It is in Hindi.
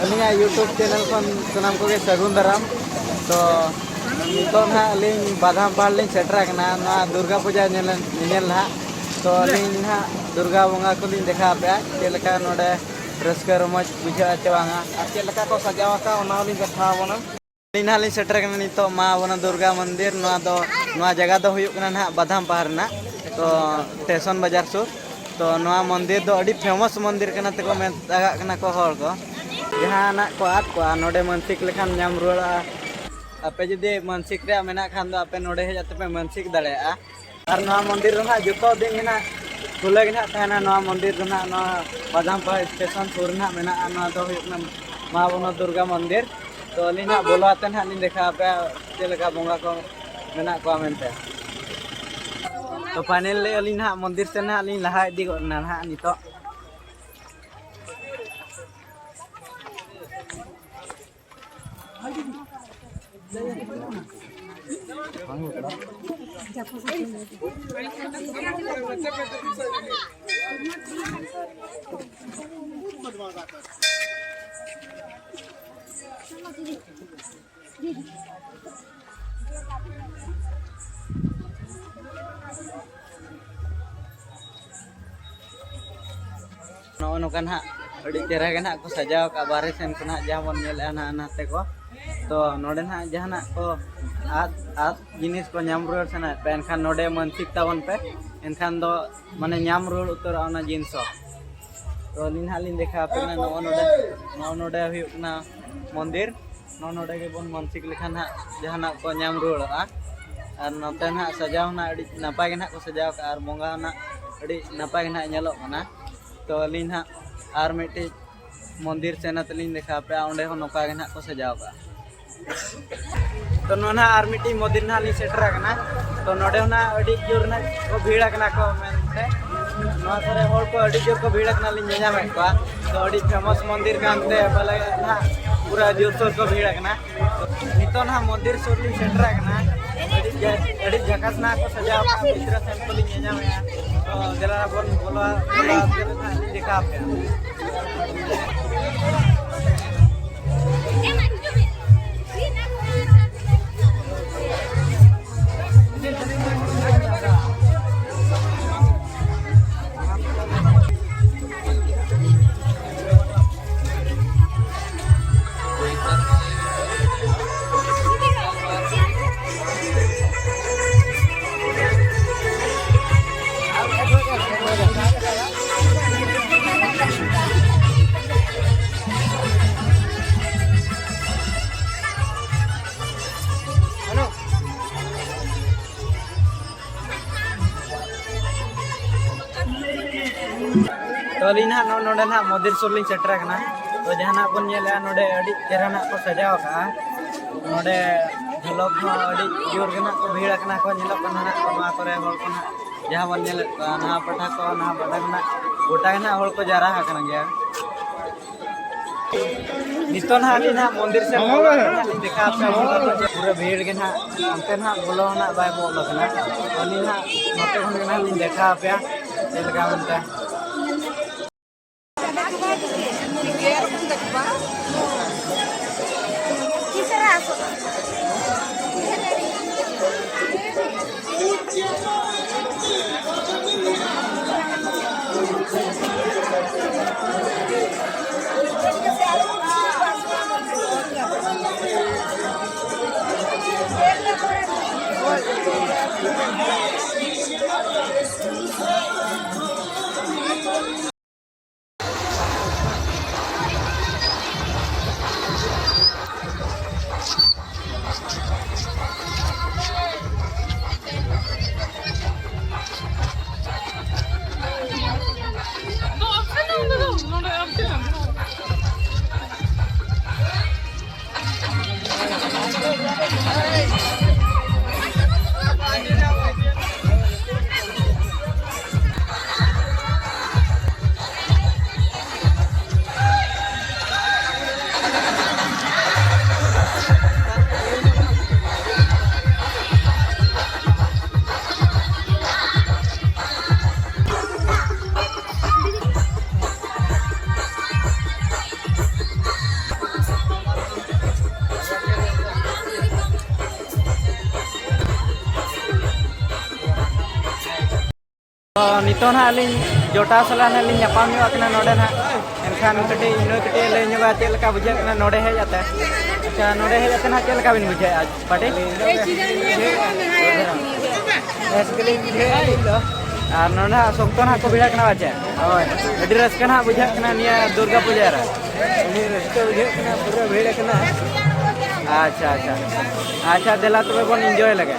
अलिंग यूट्यूब चैनल खन सनाम को सगुन दाराम तो नितो ना अलिंग बादाम पहाड़ लिंग सेटर ना दुर्गा पूजा नेल ना तो अलिंग ना दुर्गा बंगा को लिंग देखा पे चेलका नोडे रस्का रमज बुझा चवांगा चेलका को सजावा का ओना लिंग कथा बना लिंग ना लिंग सेटर नितो मा बना दुर्गा मंदिर नोआ जगह दो हुयुक ना ना बादाम पहाड़ ना तो स्टेशन बाजार सुर तो नोआ मंदिर दो अड़ी फेमस मंदिर कना तको मेतागा कना को हर को जहाँ ना को आद को नोडे मानसिक लेखान नाम रुड़ा आपे जुदि मानसिक रे मेना खान दो आपे नोडे हे जाते पे मानसिक दाड़ेया और नोआ मंदिर रहा जुतो दिन ना खुले ना तहना नोआ मंदिर रहा नोआ बादाम पहाड़ स्टेशन सुर ना मेना नोआ दो हुयुकना मा बना दुर्गा मंदिर तो अली ना बोलवाते ना लिंग देखा पे चेलका बोंगा को मेना को मेनते तो फाइनली अली ना मंदिर से ना अली लहा इदी ना ना नितो नोकन हाँ अड़ी चेहरा के ना को सजाव का बारे सेन को ना जहाँ बन नेल ना नाते को तो नोडे ना जहाँ को आद जिनिस को नाम रुड़ से ना पे एनखान नोडे मानसिक तावन पे एनखान दो माने नाम रुड़ उतर आना जिनिस तो लिन हाँ लिन देखा पे ना नो नोडे हुयुक ना मंदिर नो नोडे के बन मानसिक लेखान हाँ जहाँ ना को नाम रुड़ और नोते ना सजाव ना अड़ी नापाय के ना को सजाव का और बोंगा ना अड़ी नापाय के ना नेलो ना तो अली ना और मिट्टी मंदिर से ना तलिंग देखा पे ओंडे हो नोका के ना को सजाव का तो ना और मिट्टी मंदिर ना ली सेटर कना तो नोडे ना अड़ी जोर ना को भीड़ कना को मेनते नोआ करे होल को अड़ी जोर को भीड़ कना ली नेजा में को तो अड़ी फेमस मंदिर कानते भले ना पूरा जोर सोर को भीड़ कना नितो ना मंदिर सोर ली सेटर कना अड़ी जगह ना को सजाव का दूसरा सैंपल ली नेजा में तो जरा बोल बोला देखा पे तो अली ना नोडे ना मंदिर सुर लिंग सेटर कना तो जहाँ बन नेला नोडे अड़ी चेहरा ना को सजाव का नोडे झलक हो अड़ी जोर के ना को भीड़ कना को नेलो कना ना मा करे होल को ना जहाँ बन नेल ना पठा को ना बड़ा ना गोटा ना होल को जारा कना गया नितो ना अली ना मंदिर से देखा पे पूरा भीड़ के ना अंते ना बोलो ना बाय बोल कना अली ना नोटे खन के ना लिंग देखा पे चलका मनता तो नितो ना अलिंग जोटा सला ना लिंग nyapam yo akna node na enkan kete ino kete le nyoba ᱪᱮᱫ ᱞᱮᱠᱟ ᱵᱩᱡᱷᱟᱹᱜ ᱠᱟᱱᱟ ᱱᱚᱰᱮ ᱦᱮᱡ ᱟᱛᱮ ᱟᱪᱪᱷᱟ ᱱᱚᱰᱮ ᱦᱮᱡ ᱟᱛᱮ ᱱᱟ ᱪᱮᱫ ᱞᱮᱠᱟ ᱵᱤᱱ ᱵᱩᱡᱷᱟᱹᱣᱟ ᱟᱡ ᱯᱟᱴᱤ ᱮᱥᱠᱞᱤ ᱵᱩᱡᱷᱟᱹᱣᱟ ᱟᱨ ᱱᱚᱰᱮ ᱥᱚᱠᱛᱚ ᱱᱟ ᱠᱚ ᱵᱤᱲᱟ ᱠᱟᱱᱟ ᱵᱟᱪᱮ ᱦᱳᱭ ᱟᱹᱰᱤ ᱨᱟᱹᱥᱠᱟᱹ ᱱᱟ ᱵᱩᱡᱷᱟᱹᱜ ᱠᱟᱱᱟ ᱱᱤᱭᱟᱹ ᱫᱩᱨᱜᱟ ᱯᱩᱡᱟ ᱨᱮ ᱟᱹᱰᱤ ᱨᱟᱹᱥᱠᱟᱹ ᱵᱩᱡᱷᱟᱹᱜ ᱠᱟᱱᱟ ᱯᱩᱨᱟᱹ ᱵᱷᱤᱲ ᱠᱟᱱᱟ ᱟᱪᱪᱷᱟ ᱟᱪᱪᱷᱟ ᱟᱪᱪᱷᱟ ᱫᱮᱞᱟ ᱛᱚᱵᱮ ᱵᱚᱱ ᱮᱱᱡᱚᱭ ᱞᱮᱜᱮ